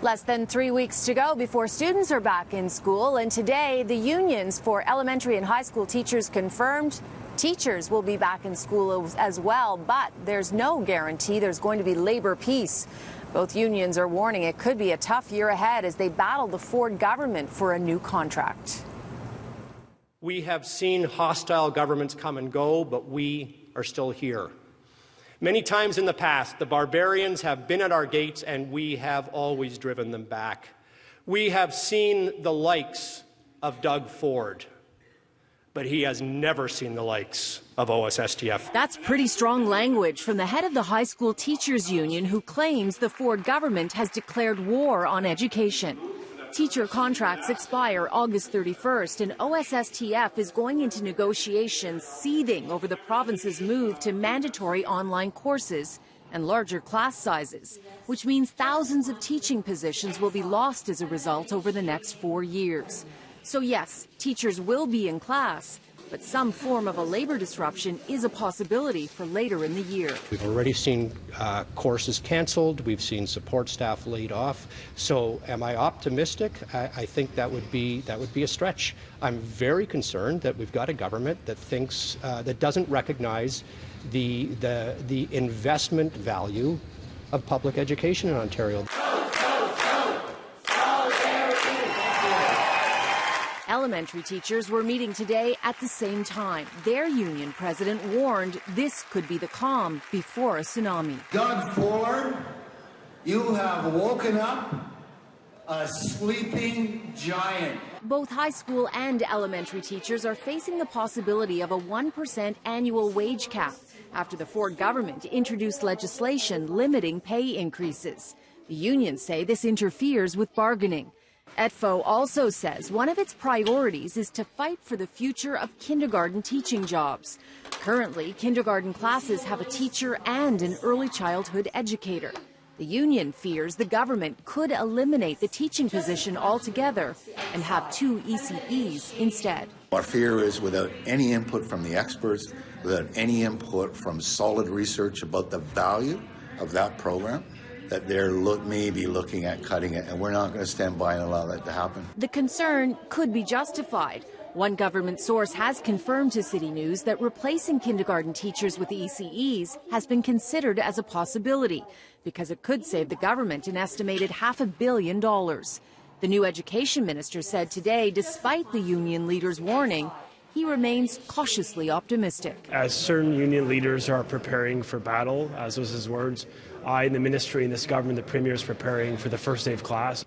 Less than 3 weeks to go before students are back in school, and today the unions for elementary and high school teachers confirmed teachers will be back in school as well, but there's no guarantee there's going to be labor peace. Both unions are warning it could be a tough year ahead as they battle the Ford government for a new contract. We have seen hostile governments come and go, but we are still here. Many times in the past, the barbarians have been at our gates, and we have always driven them back. We have seen the likes of Doug Ford, but he has never seen the likes of OSSTF. That's pretty strong language from the head of the high school teachers union, who claims the Ford government has declared war on education. Teacher contracts expire August 31st, and OSSTF is going into negotiations seething over the province's move to mandatory online courses and larger class sizes, which means thousands of teaching positions will be lost as a result over the next 4 years. So yes, teachers will be in class, but some form of a labor disruption is a possibility for later in the year. We've already seen courses canceled. We've seen support staff laid off. So am I optimistic? I think that would be a stretch. I'm very concerned that we've got a government that thinks that doesn't recognize the investment value of public education in Ontario. Elementary teachers were meeting today at the same time. Their union president warned this could be the calm before a tsunami. Doug Ford, you have woken up a sleeping giant. Both high school and elementary teachers are facing the possibility of a 1% annual wage cap after the Ford government introduced legislation limiting pay increases. The unions say this interferes with bargaining. ETFO also says one of its priorities is to fight for the future of kindergarten teaching jobs. Currently, kindergarten classes have a teacher and an early childhood educator. The union fears the government could eliminate the teaching position altogether and have 2 ECEs instead. Our fear is, without any input from the experts, without any input from solid research about the value of that program, that they're maybe looking at cutting it, and we're not going to stand by and allow that to happen. The concern could be justified. One government source has confirmed to City News that replacing kindergarten teachers with ECEs has been considered as a possibility because it could save the government an estimated $500 million. The new education minister said today, despite the union leader's warning, he remains cautiously optimistic. As certain union leaders are preparing for battle, as was his words, I and the ministry and this government, the Premier, is preparing for the first day of class.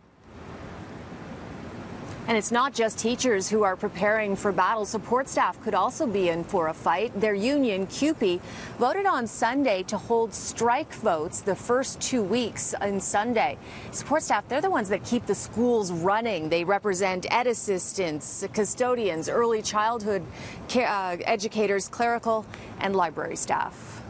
And it's not just teachers who are preparing for battle. Support staff could also be in for a fight. Their union, CUPE, voted on Sunday to hold strike votes the first 2 weeks on Sunday. Support staff, they're the ones that keep the schools running. They represent ed assistants, custodians, early childhood educators, clerical and library staff.